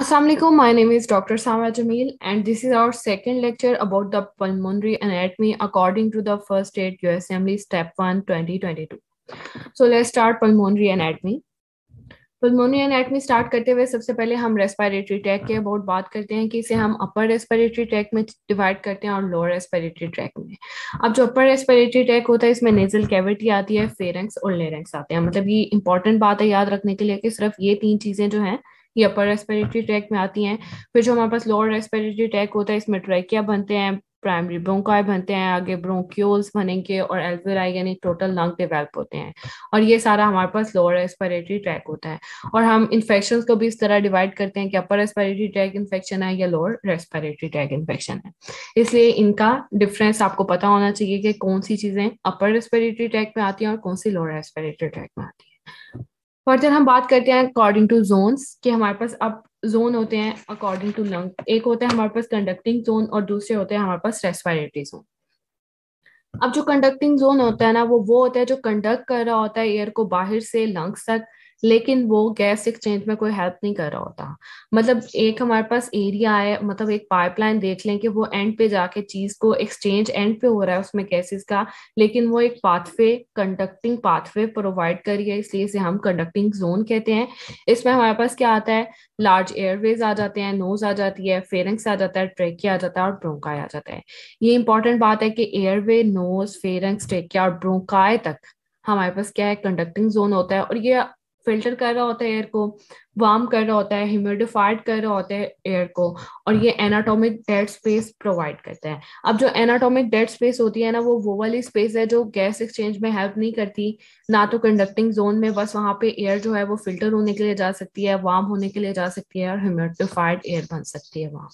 Assalamualaikum, my name is Dr. Sama Jamil and this is our second lecture about the pulmonary anatomy according to the first aid USMLE Step 1 2022. So let's start pulmonary anatomy. Pulmonary anatomy start करते हुए सबसे पहले हम respiratory tract के about बात करते हैं कि इसे हम अपर रेस्पिरेटरी ट्रैक में डिवाइड करते हैं और लोअर रेस्पिरेटरी ट्रैक में। अब जो अपर रेस्पिरेटरी ट्रैक होता है इसमें नेजल कैविटी आती है, फेरेंक्स और लेरेंक्स आते हैं। मतलब ये इंपॉर्टेंट बात है याद रखने के लिए कि सिर्फ ये तीन चीजें जो हैं ये अपर रेस्पिरेटरी ट्रैक में आती हैं। फिर जो हमारे पास लोअर रेस्पिरेटरी ट्रैक होता है इसमें ट्रैकिया बनते हैं, प्राइमरी ब्रोंकाई बनते हैं, आगे ब्रोंक्यूल्स बनेंगे और एल्वेलाई यानी टोटल लंग डेवलप होते हैं। और ये सारा हमारे पास लोअर रेस्पिरेटरी ट्रैक होता है। और हम इन्फेक्शन को भी इस तरह डिवाइड करते हैं कि अपर रेस्पिरेटरी ट्रैक इन्फेक्शन है या लोअर रेस्पिरेटरी ट्रैक इन्फेक्शन है। इसलिए इनका डिफरेंस आपको पता होना चाहिए कि कौन सी चीजें अपर रेस्पिरेटरी ट्रैक में आती हैं और कौन सी लोअर रेस्पिरेटरी ट्रैक में आती है। फर्दर हम बात करते हैं अकॉर्डिंग टू जोन्स कि हमारे पास अब जोन होते हैं अकॉर्डिंग टू लंग। एक होता है हमारे पास कंडक्टिंग जोन और दूसरे होते हैं हमारे पास रेस्पिरेटरी जोन। अब जो कंडक्टिंग जोन होता है ना वो होता है जो कंडक्ट कर रहा होता है एयर को बाहर से लंग्स तक, लेकिन वो गैस एक्सचेंज में कोई हेल्प नहीं कर रहा होता। मतलब एक हमारे पास एरिया है, मतलब एक पाइपलाइन देख लें कि वो एंड पे जाके चीज को एक्सचेंज एंड पे हो रहा है उसमें गैसेस का, लेकिन वो एक पाथवे कंडक्टिंग पाथवे प्रोवाइड कर रही है, इसलिए इसे हम कंडक्टिंग जोन कहते हैं। इसमें हमारे पास क्या आता है, लार्ज एयरवेज आ जाते हैं, नोज आ जाती है, फेरेंक्स आ जाता है, ट्रेकिया आ जाता है और ब्रोंकाई आ जाता है। ये इंपॉर्टेंट बात है कि एयरवे, नोज, फेरेंक्स, ट्रेकिया और ब्रोंकाई तक हमारे पास क्या है, कंडक्टिंग जोन होता है। और ये फिल्टर कर रहा होता है एयर को, वार्म कर रहा होता है, ह्यूमिडिफाइड कर रहा होता है एयर को, और ये एनाटॉमिक डेड स्पेस प्रोवाइड करता है। अब जो एनाटॉमिक डेड स्पेस होती है ना वो वाली स्पेस है जो गैस एक्सचेंज में हेल्प नहीं करती, ना तो कंडक्टिंग जोन में। बस वहां पे एयर जो है वो फिल्टर होने के लिए जा सकती है, वार्म होने के लिए जा सकती है और ह्यूमिडिफाइड एयर बन सकती है वहां।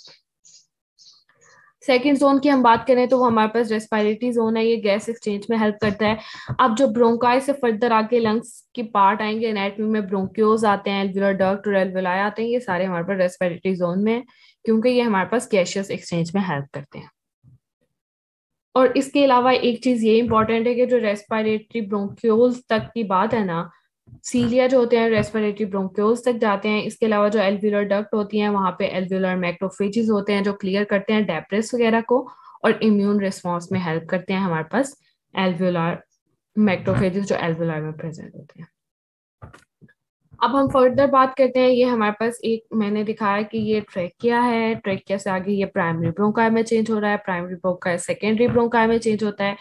सेकेंड जोन की हम बात करें तो वो हमारे पास रेस्पिरेटरी जोन है, ये गैस एक्सचेंज में हेल्प करता है। अब जो ब्रोंकाई से फर्दर आगे लंग्स की पार्ट आएंगे, एनाटमी में ब्रोंक्योज आते हैं, एल्वियोलर डक्ट और एल्वियोलाई आते हैं, ये सारे हमारे पास रेस्पिरेटरी जोन में है क्योंकि ये हमारे पास गैसियस एक्सचेंज में हेल्प करते हैं। और इसके अलावा एक चीज ये इंपॉर्टेंट है कि जो रेस्पिरेटरी ब्रोंक्योल्स तक की बात है ना, सीलिया जो होते हैं रेस्पिरेटरी ब्रोंक्योल्स तक जाते हैं। इसके अलावा जो एल्वियोलर डक्ट होती हैं वहां पे एल्वियोलर मैक्रोफेजेस होते हैं जो क्लियर करते हैं डेब्रिस वगैरह को और इम्यून रिस्पॉन्स में हेल्प करते हैं हमारे पास एल्वियोलर मैक्रोफेजेस जो एल्वियोलर में प्रेजेंट होते हैं। अब हम फर्दर बात करते हैं, ये हमारे पास एक मैंने दिखाया कि ये ट्रेकिया है, ट्रेकिया से आगे ये प्राइमरी ब्रोंकाई में चेंज हो रहा है, प्राइमरी ब्रोंकाई सेकेंडरी ब्रोंकाई में चेंज होता है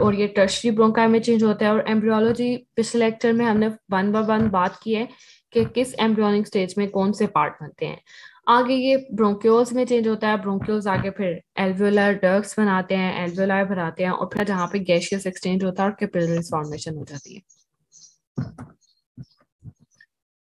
और ये टर्शरी ब्रोंकाई में चेंज होता है। और एम्ब्रियोलॉजी पिछले लेक्चर में हमने वन बाय वन बात की है कि किस एम्ब्रियोनिक स्टेज में कौन से पार्ट बनते हैं। आगे ये ब्रोंक्योल्स में चेंज होता है, ब्रोंक्योल्स आगे फिर एल्वियोलर डक्ट्स बनाते हैं, एल्वियोलाई भराते हैं और फिर जहाँ पे गैसियस एक्सचेंज होता है और कैपिलरीज फॉर्मेशन हो जाती है।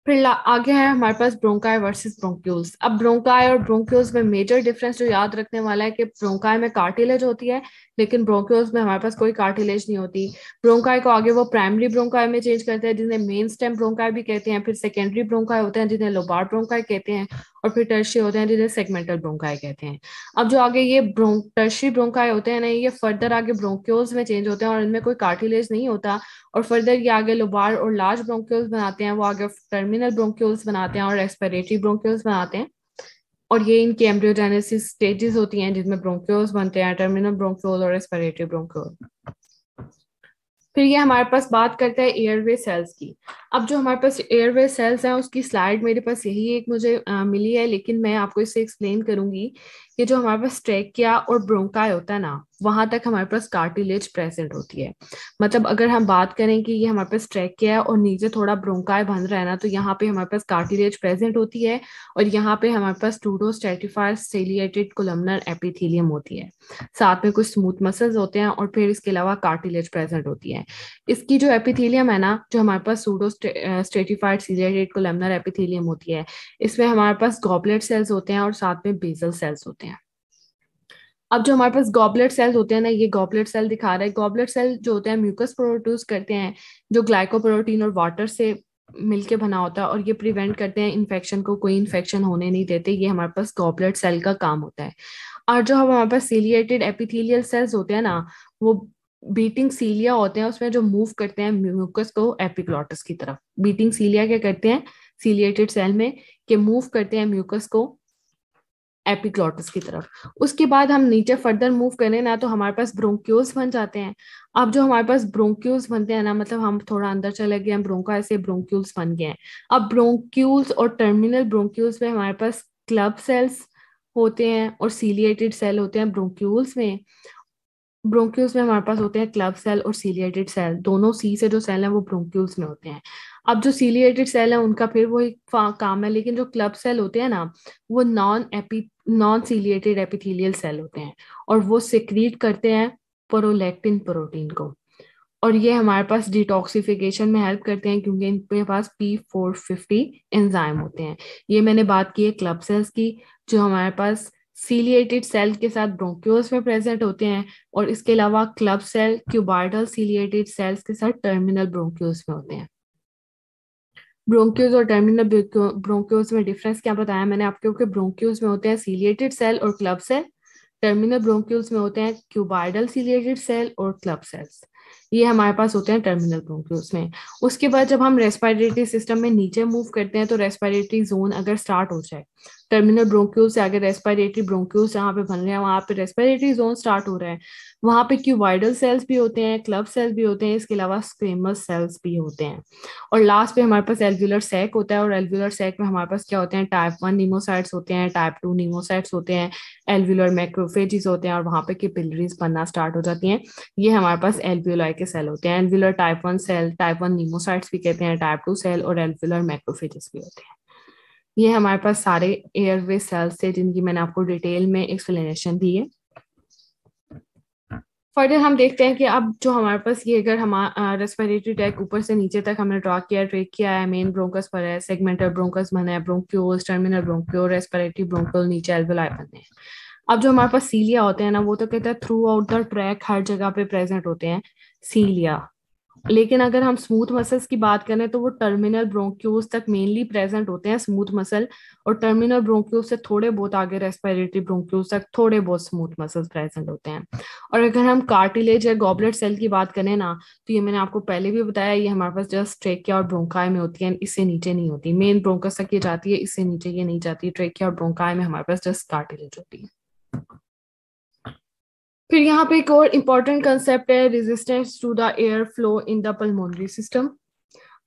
फिर आगे है हमारे पास ब्रोंकाई वर्सेस ब्रोंक्यूल्स। अब ब्रोंकाई और ब्रोंक्यूल्स में मेजर डिफरेंस जो याद रखने वाला है कि ब्रोंकाई में कार्टिलेज होती है लेकिन ब्रोंक्यूल्स में हमारे पास कोई कार्टिलेज नहीं होती। ब्रोंकाई को आगे वो प्राइमरी ब्रोंकाई में चेंज करते हैं जिन्हें मेन स्टेम ब्रोंकाई भी कहते हैं, फिर सेकेंडरी ब्रोंकाई होते हैं जिन्हें लोबार ब्रोंकाई कहते हैं और फिर टर्शरी होते हैं जिन्हें सेगमेंटल ब्रोंकाई कहते हैं। अब जो आगे ये टर्शरी ब्रोंकाई होते हैं ना, ये फर्दर आगे ब्रोंक्यूल्स में चेंज होते हैं और इनमें कोई कार्टिलेज नहीं होता और फर्दर ये आगे लोबार और लार्ज ब्रोंक्यूल्स बनाते हैं, वो आगे टर्मिनल ब्रोंक्यूल्स बनाते हैं और रेस्पिरेटरी ब्रोंक्यूल्स बनाते हैं। और ये इनकी एम्ब्रियोजेनेसिस स्टेजेस होती हैं जिसमें ब्रोंक्यूल्स बनते हैं, टर्मिनल ब्रोंक्यूल और रेस्पिरेटरी ब्रोंक्यूल। फिर ये हमारे पास बात करता है एयरवे सेल्स की। अब जो हमारे पास एयरवे सेल्स हैं उसकी स्लाइड मेरे पास यही एक मुझे मिली है, लेकिन मैं आपको इसे एक्सप्लेन करूंगी कि जो हमारे पास ट्रेकिया और ब्रोंकाई होता है ना वहां तक हमारे पास कार्टिलेज प्रेजेंट होती है। मतलब अगर हम बात करें कि ये हमारे पास ट्रेकिया है और नीचे थोड़ा ब्रोंकाई बन रहा है ना, तो यहाँ पे हमारे पास कार्टिलेज प्रेजेंट होती है और यहाँ पे हमारे पास टूडो स्ट्रेटिफाइड सेलिएटेड कोलमनर एपिथेलियम होती है, साथ में कुछ स्मूथ मसल्स होते हैं और फिर इसके अलावा कार्टिलेज प्रेजेंट होती है। इसकी जो एपिथेलियम है ना, जो हमारे पास pseudo stratified ciliated columnar epithelium होती है, इसमें हमारे पास गॉबलेट सेल्स होते हैं और साथ में बेसल सेल्स होते हैं। अब जो हमारे पास गॉबलेट सेल्स होते हैं ना, ये गॉबलेट सेल दिखा रहा है। गॉबलेट सेल जो होते हैं म्यूकस प्रोड्यूस करते हैं जो ग्लाइकोप्रोटीन और वाटर से मिलके बना होता है और ये प्रिवेंट करते हैं इन्फेक्शन को, कोई इन्फेक्शन होने नहीं देते। ये हमारे पास गॉबलेट सेल का काम होता है। और जो हमारे पास सीलिएटेड एपिथेलियल सेल्स होते हैं ना, वो बीटिंग सीलिया होते हैं, उसमें जो मूव करते हैं म्यूकस को एपिग्लॉटिस की तरफ। बीटिंग सीलिया क्या करते हैं, सीलिएटेड सेल में कि मूव करते हैं म्यूकस को एपिग्लॉटिस की तरफ। उसके बाद हम नीचे फर्दर मूव करें ना तो हमारे पास ब्रोंक्यूल्स बन जाते हैं। अब जो हमारे पास ब्रोंक्यूल्स बनते हैं ना, मतलब हम थोड़ा अंदर चले गए हैं, ब्रोंका ऐसे ब्रोंक्यूल्स बन गए हैं। अब ब्रोंक्यूल्स और टर्मिनल ब्रोंक्यूल्स में हमारे पास क्लब सेल्स होते हैं और सीलिएटेड सेल होते हैं ब्रोंक्यूल्स में। ब्रोंक्यूल्स में हमारे पास होते हैं क्लब सेल और सीलिएटेड सेल, दोनों सी से जो सेल हैं वो ब्रोंक्यूल्स में होते हैं। अब जो सीलिएटेड सेल है उनका फिर वही काम है, लेकिन जो क्लब सेल होते हैं ना वो नॉन सीलिएटेड एपिथेलियल सेल होते हैं और वो सिक्रीट करते हैं प्रोलैक्टिन प्रोटीन को, और ये हमारे पास डिटॉक्सिफिकेशन में हेल्प करते हैं क्योंकि इनके पास P450 एंजाइम होते हैं। ये मैंने बात की है क्लब सेल्स की, जो हमारे पास सीलिएटेड सेल के साथ ब्रोंक्यूल्स में प्रेजेंट होते हैं, और इसके अलावा club cell cuboidal ciliated cells के साथ टर्मिनल ब्रोंक्यूल्स में होते हैं। ब्रोंक्यूल्स और टर्मिनल ब्रोंक्यूल्स में डिफरेंस क्या बताया मैंने आपको कि ब्रोंक्यूल्स में होते हैं सीलिएटेड सेल और क्लब सेल, टर्मिनल ब्रोंक्यूल्स में होते हैं क्यूबाइडल सीलिएटेड सेल और क्लब सेल्स। ये हमारे पास होते हैं टर्मिनल ब्रोंक्यूल्स में। उसके बाद जब हम रेस्पिरेटरी सिस्टम में नीचे मूव करते हैं तो रेस्पिरेटरी जोन अगर स्टार्ट हो जाए, टर्मिनल ब्रोंक्यूल से आगे रेस्पिरेटरी ब्रोंक्यूल्स जहाँ पे बन रहे हैं वहां पे रेस्पिरेटरी जोन स्टार्ट हो रहा है, वहां पे क्यूबाइडल सेल्स भी होते हैं, क्लब सेल्स भी होते हैं, इसके अलावा स्क्वेमस सेल्स भी होते हैं। और लास्ट पे हमारे पास एल्व्यूलर सैक होता है, और एल्व्यूलर सैक में हमारे पास क्या होते हैं, टाइप 1 नीमोसाइट्स होते हैं, टाइप 2 नीमोसाइट्स होते हैं, एल्व्यूलर मैक्रोफेजेस होते हैं, और वहां पे कैपिलरीज बनना स्टार्ट हो जाती हैं। ये हमारे पास एल्व्यूलाई के सेल होते हैं। एल्व्यूलर टाइप 1 सेल, टाइप 1 नीमोसाइट्स भी कहते हैं, टाइप 2 सेल और एल्व्यूलर मैक्रोफेजेस भी होते हैं। ये हमारे पास सारे एयरवे सेल्स थे जिनकी मैंने आपको डिटेल में एक्सप्लेनेशन दी है। फर्दर हम देखते हैं कि अब जो हमारे पास ये अगर हमारा रेस्पिरेटरी ट्रैक ऊपर से नीचे तक हमने ड्रॉ किया, ट्रेक किया है, मेन ब्रोंकस पर है, सेगमेंटल ब्रोंकस बना है, bronchioles, terminal bronchiole, respiratory bronchiole, नीचे एल्वेओलाई बने हैं। अब जो हमारे पास सीलिया होते हैं ना वो तो कहते हैं थ्रू आउट द ट्रैक हर जगह पे प्रेजेंट होते हैं सीलिया, लेकिन अगर हम स्मूथ मसल्स की बात करें तो वो टर्मिनल ब्रोंक्यूल्स तक मेनली प्रेजेंट होते हैं स्मूथ मसल, और टर्मिनल ब्रोंक्यूल्स से थोड़े बहुत आगे रेस्पिरेटरी ब्रोंक्यूल्स तक थोड़े बहुत स्मूथ मसल्स प्रेजेंट होते हैं। और अगर हम कार्टिलेज या गॉबलेट सेल की बात करें ना तो ये मैंने आपको पहले भी बताया, ये हमारे पास जस्ट ट्रेकिया और ब्रोंकाई में होती है, इससे नीचे नहीं होती। मेन ब्रोंकस तक ये जाती है, इससे नीचे ये नहीं जाती। ट्रेकिया और ब्रोंकाई में हमारे पास जस्ट कार्टिलेज होती है। फिर यहाँ पे एक और इम्पॉर्टेंट कंसेप्ट है resistance to the air flow in the pulmonary system.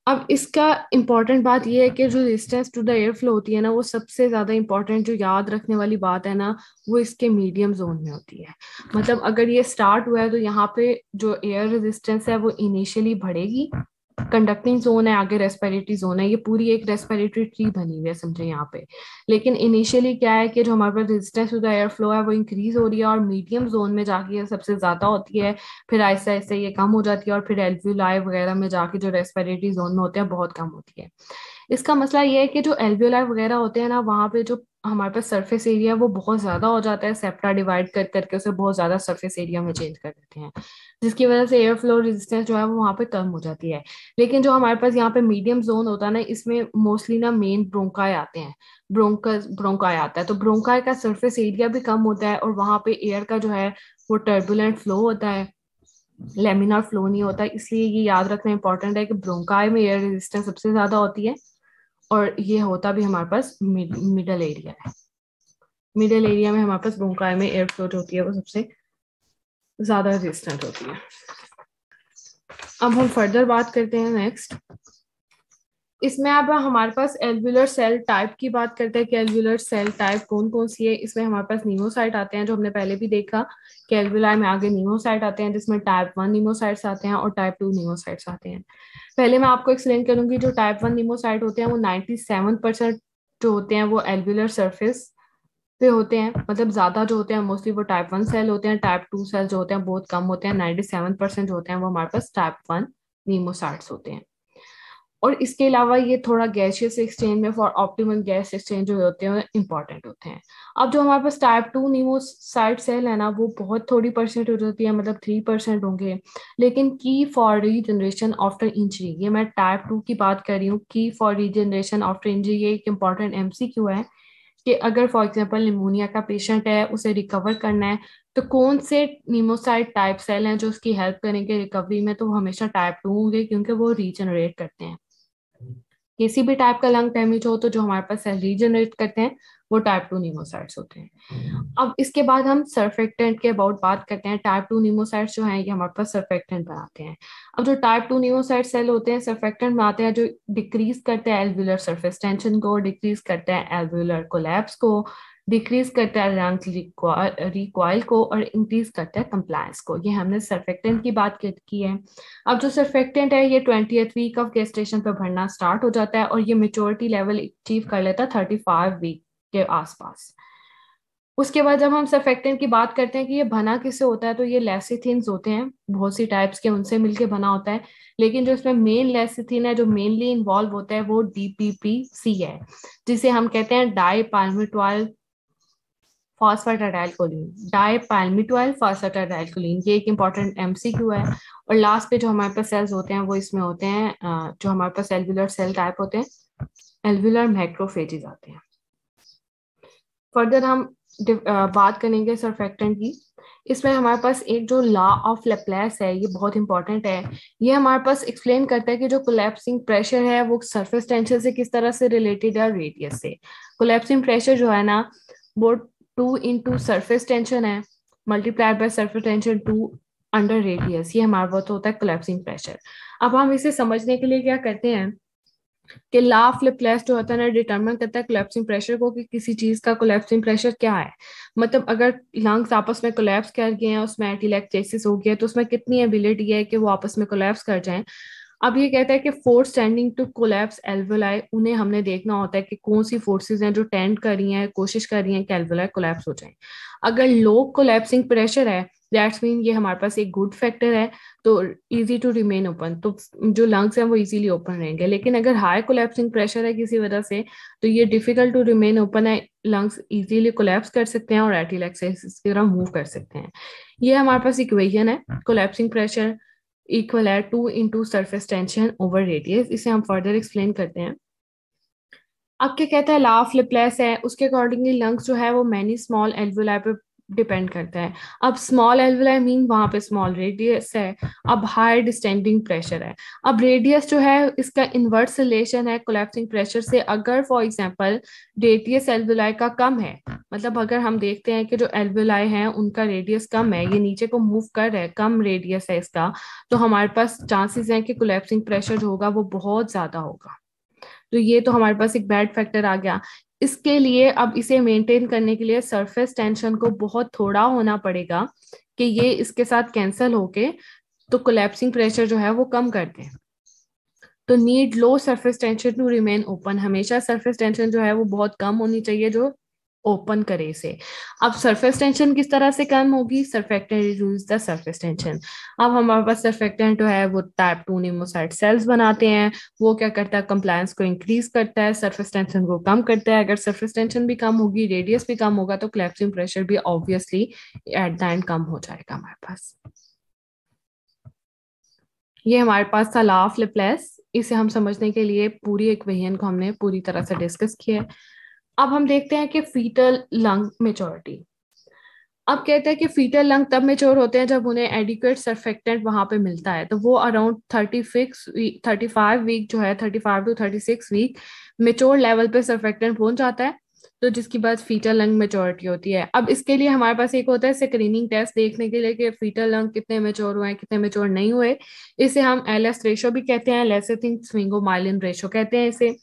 अब इसका इम्पॉर्टेंट बात यह है कि जो resistance to the air flow होती है ना वो सबसे ज्यादा इम्पॉर्टेंट जो याद रखने वाली बात है ना वो इसके मीडियम जोन में होती है। मतलब अगर ये स्टार्ट हुआ है तो यहाँ पे जो एयर रेजिस्टेंस है वो इनिशियली बढ़ेगी, कंडक्टिंग जोन है, आगे रेस्पिरेटरी जोन है, ये पूरी एक रेस्पिरेटरी ट्री बनी हुई है समझे यहाँ पे। लेकिन इनिशियली क्या है कि जो हमारे पास resistance to the air flow है वो इंक्रीज हो रही है और मीडियम जोन में जाके ये सबसे ज्यादा होती है, फिर आहिस्ता आहिस्ता ये कम हो जाती है और फिर एल्वियोलाई वगैरह में जाके जो रेस्पिरेटरी जोन में होते हैं बहुत कम होती है। इसका मसला ये है कि जो एल्वियोलाई वगैरह होते हैं ना वहाँ पे जो हमारे पास सरफेस एरिया वो बहुत ज्यादा हो जाता है, सेप्टा डिवाइड कर करके उसे बहुत ज्यादा सरफेस एरिया में चेंज कर देते हैं, जिसकी वजह से एयर फ्लो रेजिस्टेंस जो है वो वहाँ पे कम हो जाती है। लेकिन जो हमारे पास यहाँ पे मीडियम जोन होता है ना इसमें मोस्टली ना मेन ब्रोंकाई आते हैं, ब्रोंकाई आता है, तो ब्रोंकाई का सरफेस एरिया भी कम होता है और वहाँ पे एयर का जो है वो टर्बुलेंट फ्लो होता है, लेमिनार फ्लो नहीं होता है। इसलिए ये याद रखना इंपॉर्टेंट है कि ब्रोंकाई में एयर रेजिस्टेंस सबसे ज्यादा होती है और ये होता भी हमारे पास मिडल एरिया है। मिडल एरिया में हमारे पास ब्रोंकाई में एयर फ्लो जो होती है वो सबसे ज्यादा रेजिस्टेंट होती है। अब हम फर्दर बात करते हैं नेक्स्ट। इसमें अब हमारे पास एल्वुलर सेल टाइप की बात करते हैं कि एल्वुलर सेल टाइप कौन कौन सी है। इसमें हमारे पास नीमोसाइट आते हैं जो हमने पहले भी देखा कि एल्वुलाई में आगे नीमोसाइट आते हैं जिसमें टाइप 1 नीमोसाइट्स आते हैं और टाइप 2 नीमोसाइट्स आते हैं। पहले मैं आपको एक्सप्लेन करूंगी जो टाइप 1 नीमोसाइट होते हैं वो 97% जो होते हैं वो एल्वुलर सरफेस पे होते हैं, मतलब ज्यादा जो होते हैं मोस्टली वो टाइप 1 सेल होते हैं। टाइप 2 सेल जो होते हैं बहुत कम होते हैं, 97% जो होते हैं वो हमारे पास टाइप 1 नीमोसाइट्स होते हैं। और इसके अलावा ये थोड़ा गैसियस एक्सचेंज में फॉर ऑप्टिमल गैस एक्सचेंज जो होते हैं इंपॉर्टेंट होते हैं। अब जो हमारे पास टाइप 2 नीमोसाइट सेल है ना वो बहुत थोड़ी परसेंट हो जाती है, मतलब 3% होंगे, लेकिन की फॉर रीजनरेशन आफ्टर इंजरी, ये मैं टाइप 2 की बात कर रही हूँ, की फॉर रीजनरेशन आफ्टर इंजरी, ये एक इंपॉर्टेंट एमसीक्यू है कि अगर फॉर एग्जांपल निमोनिया का पेशेंट है उसे रिकवर करना है तो कौन से नीमोसाइट टाइप सेल हैं जो उसकी हेल्प करेंगे रिकवरी में, तो वो हमेशा टाइप 2 होंगे क्योंकि वो रीजनरेट करते हैं। किसी भी टाइप का लंग डैमेज हो तो जो हमारे पास सेल रीजनरेट करते हैं वो टाइप 2 न्यूमोसाइट्स होते हैं। अब इसके बाद हम सर्फेक्टेंट के अबाउट बात करते हैं। टाइप 2 न्यूमोसाइट्स जो हैं ये हमारे पास सर्फेक्टेंट बनाते हैं। अब जो टाइप 2 न्यूमोसाइट सेल होते हैं सर्फेक्टेंट बनाते हैं जो डिक्रीज करते हैं एल्वुलर सरफेस टेंशन को, डिक्रीज करते हैं एल्वुलर कोलैप्स को, डिक्रीज करता है लंग रिकॉइल को और इंक्रीज करता है कंप्लायंस को। ये हमने सर्फेक्टेंट की बात की है। अब जो सर्फेक्टेंट है ये 20th वीक ऑफ गेस्टेशन पे बढ़ना स्टार्ट हो जाता है और ये मेच्योरिटी लेवल अचीव कर लेता है 35 वीक के आसपास। उसके बाद जब हम सर्फेक्टेंट की बात करते हैं कि ये बना किससे होता है तो ये लेसिथिन्स होते हैं, बहुत सी टाइप्स के, उनसे मिलके बना होता है। लेकिन जो इसमें मेन लेसिथिन है जो मेनली इन्वॉल्व होता है वो डीपीपीसी है, जिसे हम कहते हैं डाई पाल्मिटोइल फॉस्फेटाइलकोलिन। डाई पाल्मिटोइल फॉस्फेटाइलकोलिन, ये एक इंपॉर्टेंट एमसीक्यू है। और लास्ट पे जो हमारे पास सेल्स होते हैं वो इसमें होते हैं जो हमारे पास एल्वुलर सेल टाइप होते हैं, एल्वुलर मैक्रोफेजेस आते हैं। फर्दर हम बात करेंगे सर्फेक्टेंट की। इसमें हमारे पास एक जो लॉ ऑफ लेप्लेस है ये बहुत इंपॉर्टेंट है। ये हमारे पास एक्सप्लेन करता है कि जो कोलैप्सिंग प्रेशर है वो सरफेस टेंशन से किस तरह से रिलेटेड है रेडियस से। कोलैप्सिंग प्रेशर जो है ना वो 2 इंटू सरफेस टेंशन है multiplied by surface tension 2 under radius, ये हमारा बहुत होता है कोलैप्सिंग प्रेशर। अब हम इसे समझने के लिए क्या करते हैं कि लॉ ऑफ लैप्लेस जो होता है ना डिटरमाइन करता है कोलैप्सिंग प्रेशर को कि किसी चीज का कोलैप्सिंग प्रेशर क्या है। मतलब अगर लंग्स आपस में कोलैप्स कर गए हैं, उसमें एटिलेक्टेसिस हो गया, तो उसमें कितनी एबिलिटी है कि वो आपस में कोलैप्स कर जाएं। अब ये कहता है कि force tending to collapse alveoli, उन्हें हमने देखना होता है कि कौन सी फोर्सेस हैं जो टेंड कर रही हैं, कोशिश कर रही हैं कि एल्वुलाई कोलैप्स हो जाए। अगर लो कोलैप्सिंग प्रेशर है दैट्स मीन ये हमारे पास एक गुड फैक्टर है, तो इजी टू रिमेन ओपन, तो जो लंग्स हैं वो इजीली ओपन रहेंगे। लेकिन अगर हाई कोलैप्सिंग प्रेशर है किसी वजह से तो ये डिफिकल्ट टू रिमेन ओपन है, लंग्स इजीली कोलैप्स कर सकते हैं और एटिलेक्सिस की तरह मूव कर सकते हैं। ये हमारे पास इक्वेशन है, कोलैप्सिंग प्रेशर इक्वल है 2 into surface tension over radius. इसे हम फर्दर एक्सप्लेन करते हैं। अब क्या कहता है लॉ ऑफ लैप्लेस है, उसके अकॉर्डिंगली लंग्स जो है वो मैनी स्मॉल एल्वुलाई पे डिपेंड करता है। अब स्मॉल एल्वुलाई मीन वहां पे स्मॉल रेडियस है, अब हाई डिस्टेंडिंग प्रेशर है। अब रेडियस जो है इसका इनवर्स रिलेशन है कोलैप्सिंग प्रेशर से। अगर फॉर एग्जांपल रेडियस एल्वुलाई का कम है, मतलब अगर हम देखते हैं कि जो एल्वुलाई हैं उनका रेडियस कम है, ये नीचे को मूव कर रहा है, कम रेडियस है इसका, तो हमारे पास चांसेस हैं कि कोलैप्सिंग प्रेशर जो होगा वो बहुत ज्यादा होगा। तो ये तो हमारे पास एक बैड फैक्टर आ गया। इसके लिए अब इसे मेंटेन करने के लिए सरफेस टेंशन को बहुत थोड़ा होना पड़ेगा कि ये इसके साथ कैंसल होके तो कोलैप्सिंग प्रेशर जो है वो कम कर दें। तो need low surface tension to remain open, हमेशा सरफेस टेंशन जो है वो बहुत कम होनी चाहिए जो ओपन करे इसे। अब सरफेस टेंशन किस तरह से कम होगी, surfactant reduce the surface tension. अब हमारे पास सर्फेक्टेंट जो है वो टाइप 2 न्यूमोसाइट सेल्स बनाते हैं, वो क्या करता है कंप्लायंस को इंक्रीज करता है, सरफेस टेंशन को कम करता है। अगर सरफेस टेंशन भी कम होगी, रेडियस भी कम होगा, तो कोलैप्सिंग प्रेशर भी obviously at the and come हो जाएगा हमारे पास। ये हमारे पास था लॉ ऑफ लैप्लेस। इसे हम समझने के लिए पूरी इक्वेशन को हमने पूरी तरह से डिस्कस किया है। अब हम देखते हैं कि फीटल लंग मेच्योरिटी। अब कहते हैं कि फीटल लंग तब मेच्योर होते हैं जब उन्हें एडिक्वेट सर्फेक्टेंट वहां पे मिलता है, तो वो अराउंड 35 वीक जो है 35 टू 36 वीक मेच्योर लेवल पे सर्फेक्टेंट पहुंच जाता है, तो जिसकी बाद फीटल लंग मेच्योरिटी होती है। अब इसके लिए हमारे पास एक होता है स्क्रीनिंग टेस्ट देखने के लिए कि फीटल लंग कितने मेच्योर हुए हैं कितने मेच्योर नहीं हुए। इसे हम एलएस रेशो भी कहते हैं, लेसिथिन स्फिंगोमाइलिन रेशो कहते हैं इसे।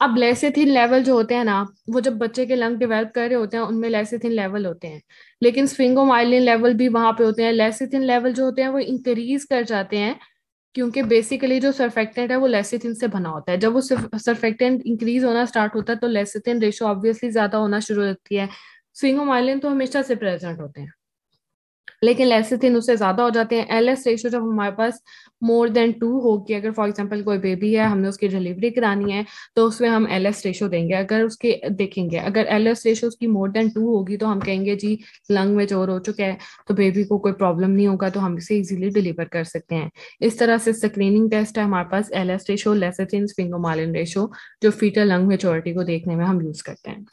अब लेसिथिन लेवल जो होते हैं ना, वो जब बच्चे के लंग डेवलप कर रहे होते हैं उनमें लेसिथिन लेवल होते हैं, लेकिन स्फिंगोमाइलिन लेवल भी वहां पे होते हैं। लेसिथिन लेवल जो होते हैं वो इंक्रीज कर जाते हैं क्योंकि बेसिकली जो सर्फेक्टेंट है वो लेसिथिन से बना होता है। जब वो सर्फेक्टेंट इंक्रीज होना स्टार्ट होता है तो लेसिथिन रेशो ऑब्वियसली ज्यादा होना शुरू होती है। स्फिंगोमाइलिन तो हमेशा से प्रेजेंट होते हैं लेकिन लेसिथिन उससे ज्यादा हो जाते हैं। एलएस रेशो जब हमारे पास मोर देन 2 होगी, अगर फॉर एग्जांपल कोई बेबी है हमने उसकी डिलीवरी करानी है तो उसमें हम एलएस रेशो देंगे। अगर उसके देखेंगे अगर एलएस रेशो उसकी मोर देन 2 होगी तो हम कहेंगे जी लंग में जोर हो चुका है तो बेबी को कोई प्रॉब्लम नहीं होगा, तो हम इसे इजीली डिलीवर कर सकते हैं। इस तरह से स्क्रीनिंग टेस्ट है हमारे पास LS ratio, lecithin, sphingomyelin ratio, जो फीटल लंग मेच्योरिटी को देखने में हम यूज करते हैं।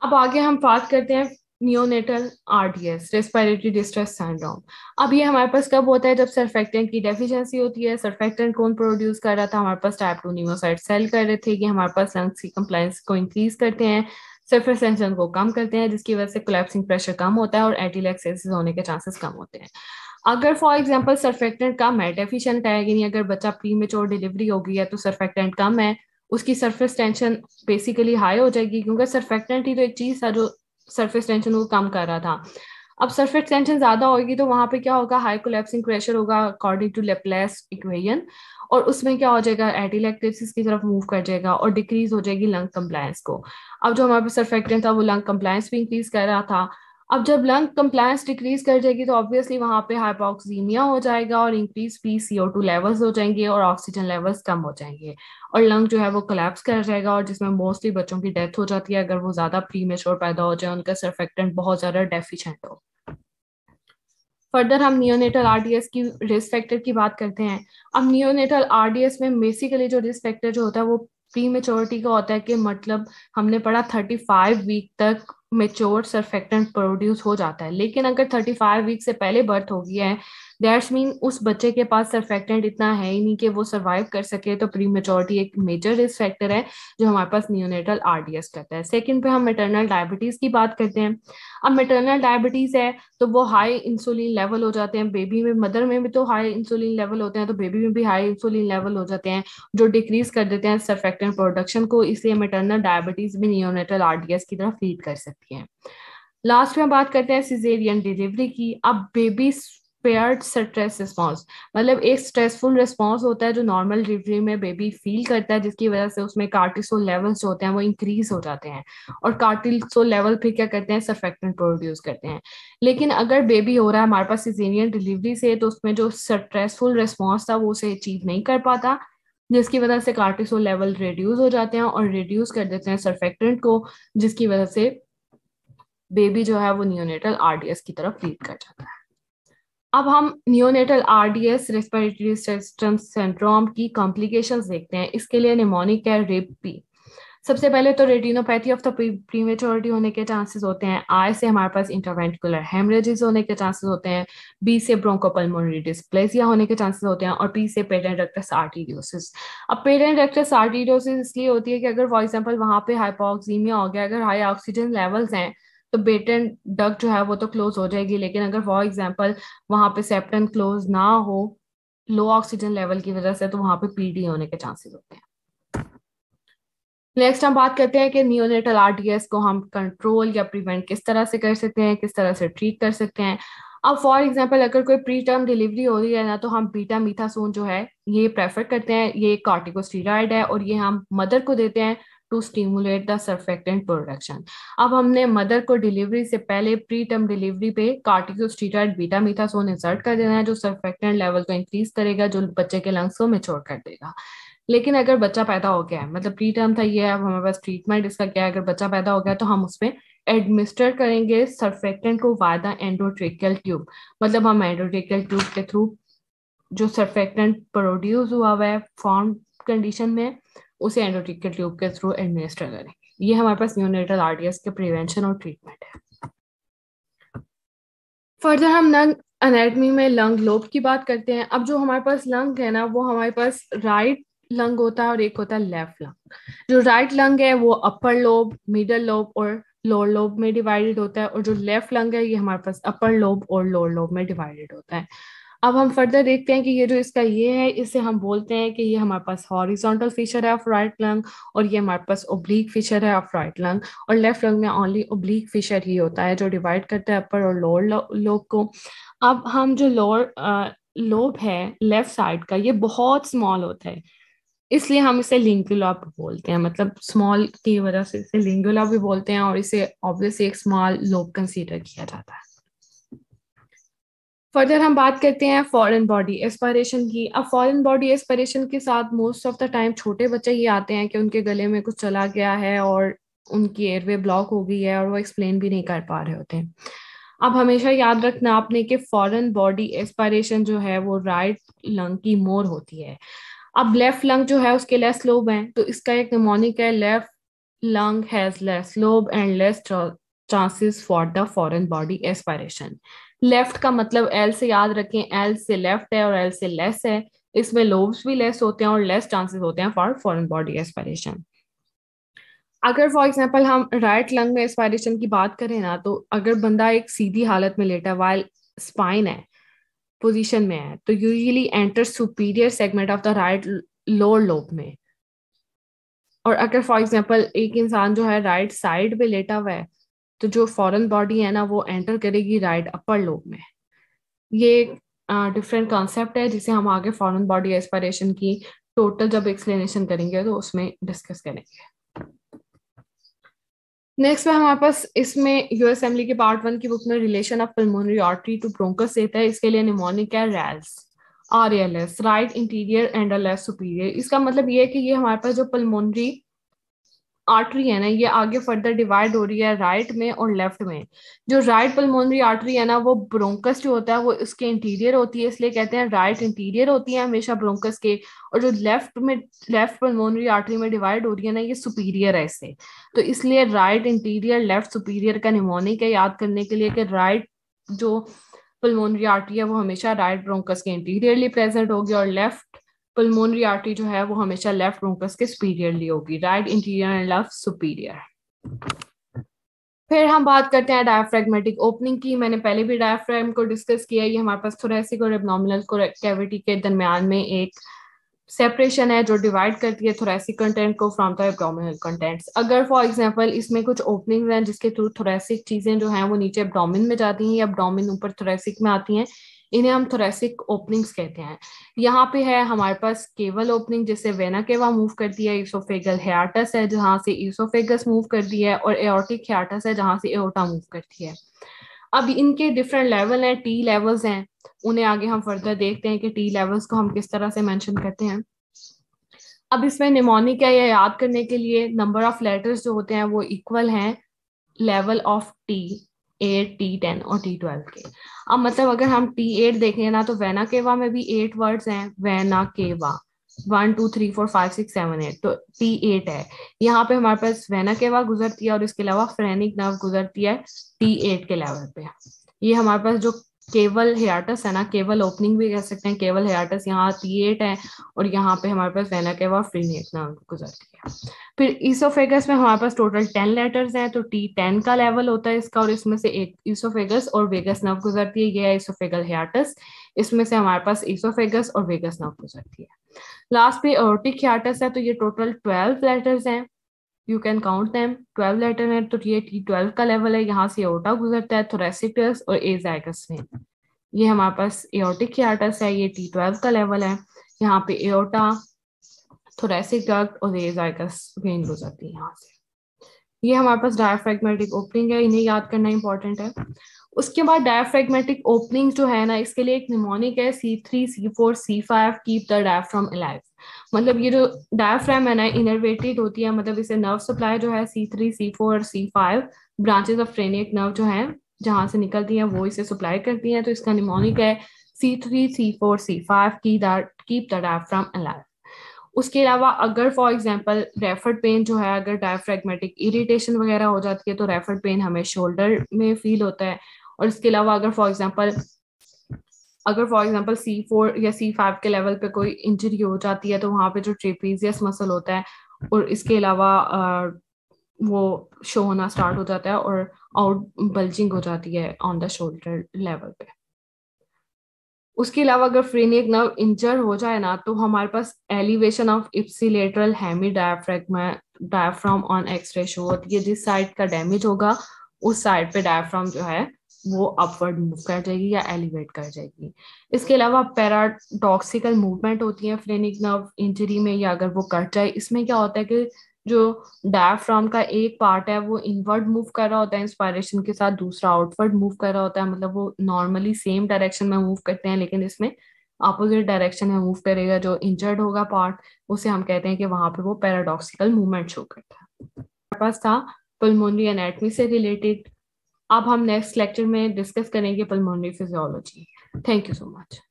अब आगे हम बात करते हैं neonatal RDS, respiratory distress syndrome. अब ये हमारे पास कब होता है? जब सर्फेक्टेंट की डेफिशिएंसी होती है। सर्फेक्टेंट कौन प्रोड्यूस कर रहा था? हमारे पास टाइप 2 न्यूमोसाइट सेल कर रहे थे, कि हमारे पास लंग्स की कंप्लायंस को इंक्रीज करते हैं, सरफेस टेंशन को कम करते हैं, जिसकी वजह से कोलैप्सिंग प्रेशर कम होता है और एंटीलैक्सेसिस होने के चांसेस कम होते हैं। अगर फॉर एग्जांपल सर्फेक्टेंट कम है, डेफिशिएंट है, यानी अगर बच्चा प्री मेच्योर डिलीवरी हो गई है तो सर्फेक्टेंट कम है, उसकी सरफेस टेंशन बेसिकली हाई हो जाएगी, क्योंकि सर्फेक्टेंट ही तो एक चीज था जो सरफेस टेंशन को कम कर रहा था। अब सरफेस टेंशन ज्यादा होगी तो वहां पे क्या होगा? हाई कोलैप्सिंग प्रेशर होगा अकॉर्डिंग टू लेप्लेस इक्वेशन, और उसमें क्या हो जाएगा? एंटीलैक्टेसिस की तरफ मूव कर जाएगा और डिक्रीज हो जाएगी लंग कंप्लायंस को। अब जो हमारे पास सर्फेक्टेंट था वो लंग कंप्लायंस भी इंक्रीज कर रहा था। अब जब लंग कंप्लायंस डिक्रीज कर जाएगी तो ऑब्वियसली वहां पे हाइपोक्सीमिया हो जाएगा और इंक्रीज PCO2 लेवल्स हो जाएंगे और ऑक्सीजन लेवल्स कम हो जाएंगे, और लंग जो है वो कोलैप्स कर जाएगा, और जिसमें मोस्टली बच्चों की डेथ हो जाती है अगर वो ज्यादा प्री मेच्योर पैदा हो जाए, उनका सर्फेक्टेंट बहुत ज्यादा डेफिशिएंट हो। फर्दर हम नियोनेटल आरडीएस की रिस्क फैक्टर की बात करते हैं। अब नियोनेटल आरडीएस में बेसिकली जो रिस्क फैक्टर जो होता है वो प्री मेच्योरिटी का होता है, कि मतलब हमने पढ़ा 35 वीक तक मेच्योर सर्फेक्टेंट प्रोड्यूस हो जाता है, लेकिन अगर 35 वीक से पहले बर्थ हो गया है, दैट्स मीन उस बच्चे के पास सर्फेक्टेंट इतना है ही नहीं कि वो सर्वाइव कर सके, तो प्री मेच्योरिटी एक मेजर रिस्क फैक्टर है जो हमारे पास नियोनेटल आरडीएस करता है। सेकंड पे हम मेटरनल डायबिटीज की बात करते हैं। अब मेटरनल डायबिटीज है तो वो हाई इंसुलिन लेवल हो जाते हैं बेबी में, मदर में भी तो हाई इंसुलिन लेवल होते हैं, तो बेबी में भी हाई इंसुलिन लेवल हो जाते हैं जो डिक्रीज कर देते हैं सर्फेक्टेंट प्रोडक्शन को, इसलिए मेटरनल डायबिटीज भी नियोनेटल आरडीएस की तरफ लीड कर सकती है। लास्ट में बात करते हैं सिजेरियन डिलीवरी की। अब बेबी पेयर्ड स्ट्रेस रिस्पॉन्स, मतलब एक स्ट्रेसफुल रिस्पॉन्स होता है जो नॉर्मल डिलीवरी में बेबी फील करता है, जिसकी वजह से उसमें कार्टिसोल लेवल्स जो होते हैं वो इंक्रीज हो जाते हैं, और कार्टिसोल लेवल फिर क्या करते हैं? सर्फेक्टेंट प्रोड्यूस करते हैं। लेकिन अगर बेबी हो रहा है हमारे पास सिजेरियन डिलीवरी से, तो उसमें जो स्ट्रेसफुल रिस्पॉन्स था वो उसे अचीव नहीं कर पाता, जिसकी वजह से कार्टिसोल लेवल रिड्यूस हो जाते हैं और रिड्यूस कर देते हैं सर्फेक्टेंट को, जिसकी वजह से बेबी जो है वो नियोनेटल आरडीएस की तरफ लीड कर जाता है। अब हम neonatal RDS respiratory system syndrome की कॉम्प्लिकेशंस देखते हैं। इसके लिए निमोनिक है, रेपी। सबसे पहले तो रेटिनोपैथी ऑफ द प्रीमेच्योरिटी होने के चांसेस होते हैं। आई से हमारे पास इंटरवेंट्रिकुलर हेमरेजेस होने के चांसेस होते हैं। बी से ब्रोंकोपल्मोनरी डिस्प्लेसिया होने के चांसेस होते हैं, और पी से पेटेंट डक्टस आर्टीरियोसिस। अब पेटेंट डक्टस आर्टीरियोसिस इसलिए होती है कि अगर फॉर एग्जांपल वहां पे हाइपोक्सीमिया हो गया, अगर हाई ऑक्सीजन लेवल्स हैं तो पेटेंट डक्ट जो है वो तो क्लोज हो जाएगी, लेकिन अगर फॉर एग्जांपल वहां पे सेप्टन क्लोज ना हो लो ऑक्सीजन लेवल की वजह से, तो वहां पे PD होने के चांसेस होते हैं। नेक्स्ट हम बात करते हैं कि नियोनेटल आरडीएस को हम कंट्रोल या प्रिवेंट किस तरह से कर सकते हैं, किस तरह से ट्रीट कर सकते हैं। अब फॉर एग्जांपल अगर कोई प्री टर्म डिलीवरी हो रही है ना, तो हम बीटा मीथासोन जो है ये प्रेफर करते हैं। ये कॉर्टिकोस्टेरॉइड है और ये हम मदर को देते हैं to stimulate the surfactant production. अब हमने मदर को डिलीवरी से पहले प्री टर्म डिलीवरी पे कॉर्टिकोस्टेरॉइड बीटा मीथासोन इंसर्ट कर देना है, जो सर्फेक्टेंट लेवल को इंक्रीज करेगा, जो बच्चे के लंग्स को मेच्योर कर देगा। लेकिन अगर बच्चा पैदा हो गया है, मतलब प्री टर्म था ये, अब हमारे पास ट्रीटमेंट इसका क्या है? अगर बच्चा पैदा हो गया तो हम उसमें एडमिनिस्टर करेंगे सर्फेक्टेंट को वाया द एंडोट्रेकियल ट्यूब, मतलब हम एंडोट्रेकियल ट्यूब के थ्रू जो सर्फेक्टेंट प्रोड्यूस हुआ है फॉर्म कंडीशन में, उसे एंडोट्रेकियल ट्यूब के थ्रू एडमिनिस्टर करेंगे। ये हमारे पास न्यूनेटल आरडीएस के प्रिवेंशन और ट्रीटमेंट है। फर्दर हम लंग एनाटमी में लंग लोब की बात करते हैं। अब जो हमारे पास लंग है ना, वो हमारे पास राइट लंग होता है और एक होता है लेफ्ट लंग। जो राइट लंग है वो अपर लोब, मिडल लोब और लोअर लोब में डिवाइडेड होता है, और जो लेफ्ट लंग है ये हमारे पास अपर लोब और लोअर लोब में डिवाइडेड होता है। अब हम फर्दर देखते हैं कि ये जो इसका ये है, इसे हम बोलते हैं कि ये हमारे पास हॉरिजॉन्टल फीचर है ऑफ राइट लंग, और ये हमारे पास ओब्लिक फीचर है ऑफ राइट लंग। और लेफ्ट लंग में ओनली ओब्लिक फीचर ही होता है जो डिवाइड करता है अपर और लोअर लोब को। अब हम जो लोअर लोब है लेफ्ट साइड का, ये बहुत स्मॉल होता है, इसलिए हम इसे लिंगुला भी बोलते हैं, मतलब स्मॉल की वजह से इसे लिंगुला भी बोलते हैं, और इसे ऑब्वियसली एक स्मॉल लोब कंसीडर किया जाता है। फर्दर हम बात करते हैं फॉरेन बॉडी एस्पिरेशन की। अब फॉरेन बॉडी एस्पिरेशन के साथ मोस्ट ऑफ द टाइम छोटे बच्चे ही आते हैं कि उनके गले में कुछ चला गया है और उनकी एयरवे ब्लॉक हो गई है और वो एक्सप्लेन भी नहीं कर पा रहे होते हैं। अब हमेशा याद रखना आपने कि फॉरेन बॉडी एस्पिरेशन जो है वो राइट लंग की मोर होती है। अब लेफ्ट लंग जो है उसके लेस लोब हैं, तो इसका एक निमोनिक है, left lung has less lobe and less chances for the foreign body aspiration. Left का मतलब एल से याद रखें, एल से लेफ्ट है और एल से लेस है, इसमें लोब्स भी लेस होते हैं और लेस चांसेस होते हैं फॉर फॉरेन बॉडी एस्पायरेशन। अगर फॉर एग्जांपल हम राइट लंग में एस्पायरेशन की बात करें ना, तो अगर बंदा एक सीधी हालत में लेटा वाइल स्पाइन है पोजीशन में है, तो usually enter superior segment of the right lower lobe में। और अगर फॉर एग्जांपल एक इंसान जो है राइट साइड पे लेटा हुआ है, तो जो फॉरेन बॉडी है ना वो एंटर करेगी राइट अपर लोब में। ये डिफरेंट कॉन्सेप्ट है जिसे हम आगे फॉरेन बॉडी एस्पायरेशन की टोटल जब एक्सप्लेनेशन करेंगे तो उसमें डिस्कस करेंगे। नेक्स्ट में हमारे पास इसमें यूएसएमली के पार्ट 1 की बुक में relation of pulmonary artery to bronchus देता है। इसके लिए निमोनिक है rails, RLS, right interior and left superior. इसका मतलब ये है कि ये हमारे पास जो पल्मोनरी आर्टरी है ना, ये आगे फर्दर डिवाइड हो रही है राइट में और लेफ्ट में। जो राइट पल्मोनरी आर्टरी है ना, वो ब्रोंकस जो होता है वो इसके इंटीरियर होती है, इसलिए कहते हैं राइट इंटीरियर होती है हमेशा ब्रोंकस के। और जो लेफ्ट पल्मोनरी आर्टरी में डिवाइड हो रही है ना, ये सुपीरियर है इससे। तो इसलिए राइट इंटीरियर लेफ्ट सुपीरियर का निमोनिक है याद करने के लिए कि राइट जो पल्मोनरी आर्टरी है वो हमेशा राइट ब्रोंकस के इंटीरियरली प्रेजेंट होगी और लेफ्ट पल्मोनरी आर्टरी जो है वो हमेशा लेफ्ट ब्रोंकस के सुपीरियरली होगी, right interior and left superior. फिर हम बात करते हैं डायफ्रैग्मेटिक ओपनिंग की। मैंने पहले भी डायफ्रैम को डिस्कस किया। ये हमारे पास थोरेसिक और एब्डोमिनल कैविटी के दरमियान में एक सेपरेशन है जो डिवाइड करती है थोरेसिक कंटेंट को फ्रॉम द एब्डोमिनल कंटेंट्स। अगर फॉर एग्जांपल इसमें कुछ ओपनिंग्स हैं जिसके थ्रू थोरेसिक चीजें जो हैं वो नीचे एब्डोमिन में जाती हैं या एब्डोमिन ऊपर थोरेसिक में आती हैं, इन्हें हम थोरेसिक ओपनिंग्स कहते हैं। यहाँ पे है हमारे पास केवल ओपनिंग जिससे वेना केवा मूव करती है, इसोफेगल हियाटस है जहां से इसोफेगस मूव करती है, और एओर्टिक हियाटस है जहां से एओर्टा मूव करती है। अब इनके डिफरेंट लेवल हैं, टी लेवल्स हैं, उन्हें आगे हम फर्दर देखते हैं कि टी लेवल्स को हम किस तरह से मेंशन करते हैं। अब इसमें निमोनिक है, यह याद करने के लिए नंबर ऑफ लेटर्स जो होते हैं वो इक्वल हैं लेवल ऑफ T8, T10 और T12 के। अब मतलब अगर हम T8 देखें ना, तो वेना केवा में भी 8 वर्ड्स हैं, वेना केवा 1 2 3 4 5 6 7 8, तो T8 है। यहाँ पे हमारे पास वेना केवा गुजरती है और इसके अलावा फ्रेनिक नर्व गुजरती है T8 के लेवल पे। ये हमारे पास जो केवल हियाटस है ना, केवल ओपनिंग भी कह सकते हैं, केवल हियाटस यहाँ T8 है और यहाँ पे हमारे पास वेना केवा फ्रेनिक नर्व गुजरती है। फिर इसोफेगस में हमारे पास टोटल 10 लेटर्स हैं, तो T10 का लेवल होता है इसका, और इसमें से एक इसोफेगस और वेगस नर्व गुजरती है, ये है इसोफेगल हियाटस। इसमें से हमारे पास इसोफेगस और वेगस नर्व गुजरती है। लास्ट पे एओर्टिक हियाटस है, तो ये टोटल 12 लेटर्स हैं, you can count them, 12 letter है, तो ये T12 का लेवल है, यहाँ से एओर्टा गुजरता है, थोरेसिकस और एजाइगस में। ये हमारे पास एओर्टिक हियाटस है, ये T12 का लेवल है, यहाँ पे एओर्टा, थोरेसिक डक्ट और एजाइगस वेन गुजरती है यहाँ से। ये हमारे पास डायफ्रैग्मेटिक ओपनिंग है, इन्हें याद करना इंपॉर्टेंट है। उसके बाद डायफ्रैग्मेटिक ओपनिंग जो है ना, इसके लिए एक निमोनिक है C3 C4 C5, keep the diaphragm alive. मतलब ये जो डायफ्राम है ना इनर्वेटेड होती है, मतलब इसे नर्व सप्लाई जो है C3 C4 और C5 branches of phrenic nerve जो है जहां से निकलती हैं वो इसे सप्लाई करती हैं, तो इसका निमोनिक है C3 C4 C5, keep the diaphragm alive. उसके अलावा अगर फॉर एग्जांपल रेफर्ड पेन जो है, अगर डायफ्रैग्मेटिक इरिटेशन वगैरह हो जाती है तो रेफर्ड पेन हमें शोल्डर में फील होता है। और इसके अलावा अगर फॉर एग्जांपल C4 या C5 के लेवल पे कोई इंजरी हो जाती है तो वहां पे जो ट्रेपीजियस मसल होता है और इसके अलावा वो शो होना स्टार्ट हो जाता है और आउट बल्जिंग हो जाती है ऑन द शोल्डर लेवल पे। उसके अलावा अगर फ्रेनिक नर्व इंजर हो जाए ना, तो हमारे पास elevation of ipsilateral hemi diaphragm on X ray show होती है। जिस साइड का डैमेज होगा उस साइड पे डायफ्राम जो है वो अपवर्ड मूव कर जाएगी या एलिवेट कर जाएगी। इसके अलावा पैराडॉक्सिकल मूवमेंट होती है फ्रेनिक नर्व इंजरी में, या अगर वो कट जाए, इसमें क्या होता है कि जो डायफ्राम का एक पार्ट है वो इनवर्ड मूव कर रहा होता है इंस्पायरेशन के साथ, दूसरा आउटवर्ड मूव कर रहा होता है। मतलब वो नॉर्मली सेम डायरेक्शन में मूव करते हैं लेकिन इसमें अपोजिट डायरेक्शन में मूव करेगा। जो इंजर्ड होगा पार्ट उसे हम कहते हैं कि वहां पे वो पैराडॉक्सिकल मूवमेंट शो करता है। हमारे पास था पल्मोनरी एनाटॉमी से रिलेटेड। अब हम नेक्स्ट लेक्चर में डिस्कस करेंगे pulmonary physiology. Thank you so much.